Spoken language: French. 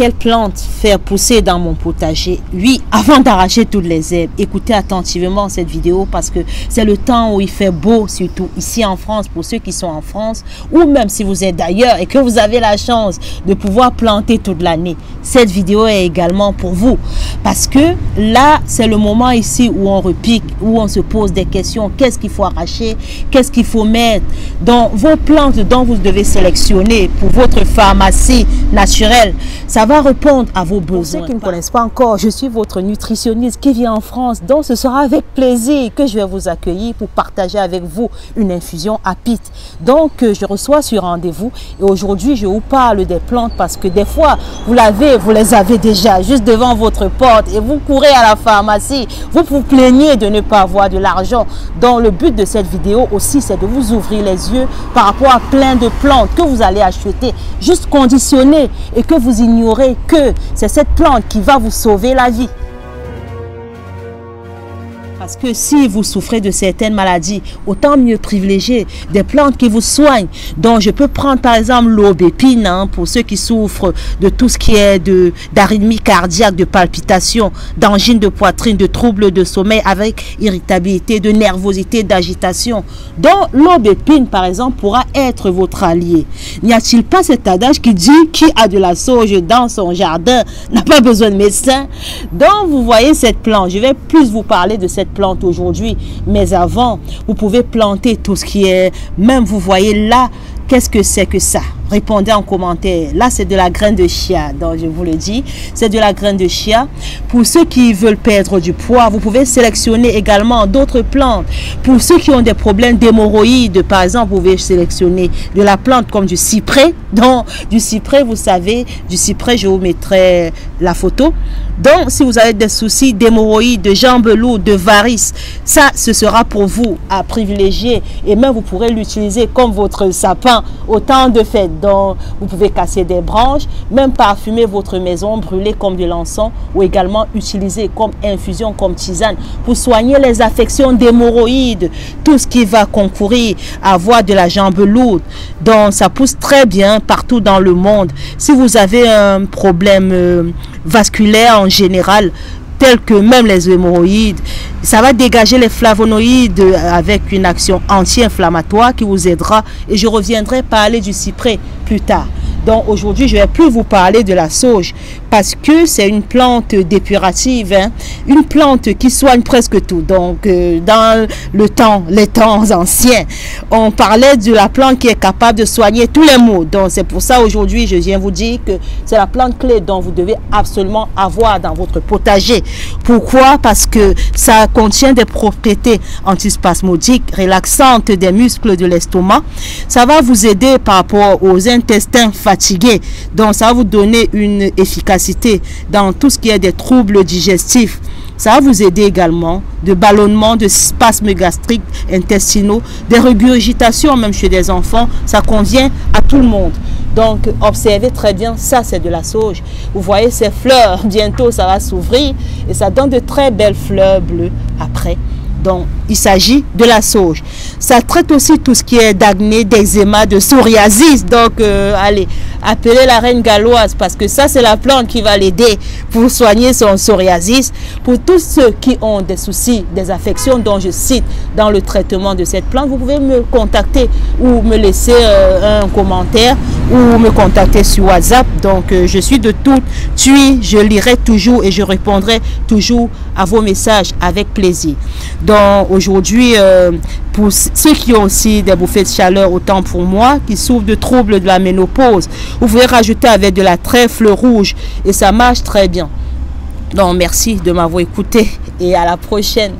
quelle plante faire pousser dans mon potager? Oui, avant d'arracher toutes les herbes, écoutez attentivement cette vidéo parce que c'est le temps où il fait beau, surtout ici en France, pour ceux qui sont en France, ou même si vous êtes d'ailleurs et que vous avez la chance de pouvoir planter toute l'année. Cette vidéo est également pour vous parce que là, c'est le moment ici où on repique, où on se pose des questions. Qu'est-ce qu'il faut arracher? Qu'est-ce qu'il faut mettre dans vos plantes dont vous devez sélectionner pour votre pharmacie naturelle? Ça va répondre à vos besoins. Pour ceux qui ne connaissent pas encore, je suis votre nutritionniste qui vient en France. Donc, ce sera avec plaisir que je vais vous accueillir pour partager avec vous une infusion à pit. Donc, je reçois sur rendez-vous. Et aujourd'hui, je vous parle des plantes parce que des fois, vous les avez déjà juste devant votre porte et vous courez à la pharmacie. Vous vous plaignez de ne pas avoir de l'argent. Donc, le but de cette vidéo aussi, c'est de vous ouvrir les yeux par rapport à plein de plantes que vous allez acheter, juste conditionnées et que vous ignorez que c'est cette plante qui va vous sauver la vie. Parce que si vous souffrez de certaines maladies, autant mieux privilégier des plantes qui vous soignent. Donc, je peux prendre par exemple l'aubépine pour ceux qui souffrent de tout ce qui est d'arythmie cardiaque, de palpitations, d'angine de poitrine, de troubles de sommeil avec irritabilité, de nervosité, d'agitation. Donc, l'aubépine par exemple pourra être votre allié. N'y a-t-il pas cet adage qui dit qui a de la sauge dans son jardin n'a pas besoin de médecin? Donc, vous voyez cette plante. Je vais plus vous parler de cette plante aujourd'hui, mais avant vous pouvez planter tout ce qui est, même vous voyez là, qu'est-ce que c'est que ça? Répondez en commentaire. Là, c'est de la graine de chia. Donc, je vous le dis, c'est de la graine de chia. Pour ceux qui veulent perdre du poids, vous pouvez sélectionner également d'autres plantes. Pour ceux qui ont des problèmes d'hémorroïdes, par exemple, vous pouvez sélectionner de la plante comme du cyprès. Donc, du cyprès, vous savez, du cyprès, je vous mettrai la photo. Donc, si vous avez des soucis d'hémorroïdes, de jambes lourdes, de varices, ça, ce sera pour vous à privilégier. Et même, vous pourrez l'utiliser comme votre sapin au temps de fête. Donc, vous pouvez casser des branches, même parfumer votre maison, brûler comme de l'encens ou également utiliser comme infusion, comme tisane pour soigner les affections d'hémorroïdes, tout ce qui va concourir à avoir de la jambe lourde. Donc, ça pousse très bien partout dans le monde. Si vous avez un problème vasculaire en général, tels que même les hémorroïdes, ça va dégager les flavonoïdes avec une action anti-inflammatoire qui vous aidera. Et je reviendrai parler du cyprès plus tard. Donc aujourd'hui, je ne vais plus vous parler de la sauge parce que c'est une plante dépurative, une plante qui soigne presque tout. Donc dans les temps anciens, on parlait de la plante qui est capable de soigner tous les maux. Donc c'est pour ça aujourd'hui, je viens vous dire que c'est la plante clé dont vous devez absolument avoir dans votre potager. Pourquoi? Parce que ça contient des propriétés antispasmodiques, relaxantes des muscles de l'estomac. Ça va vous aider par rapport aux intestins fatigués. Donc, ça va vous donner une efficacité dans tout ce qui est des troubles digestifs. Ça va vous aider également de ballonnement, de spasmes gastriques, intestinaux, des régurgitations même chez des enfants. Ça convient à tout le monde. Donc, observez très bien, ça c'est de la sauge. Vous voyez ces fleurs, bientôt ça va s'ouvrir et ça donne de très belles fleurs bleues après. Donc, il s'agit de la sauge. Ça traite aussi tout ce qui est d'acné, d'eczéma, de psoriasis. Donc, allez, appelez la reine galloise parce que ça, c'est la plante qui va l'aider pour soigner son psoriasis. Pour tous ceux qui ont des soucis, des affections dont je cite dans le traitement de cette plante, vous pouvez me contacter ou me laisser un commentaire ou me contacter sur WhatsApp. Donc, je suis de toute suite, je lirai toujours et je répondrai toujours à vos messages avec plaisir. Donc aujourd'hui, pour ceux qui ont aussi des bouffées de chaleur, autant pour moi, qui souffrent de troubles de la ménopause, vous pouvez rajouter avec de la trèfle rouge et ça marche très bien. Donc merci de m'avoir écouté et à la prochaine.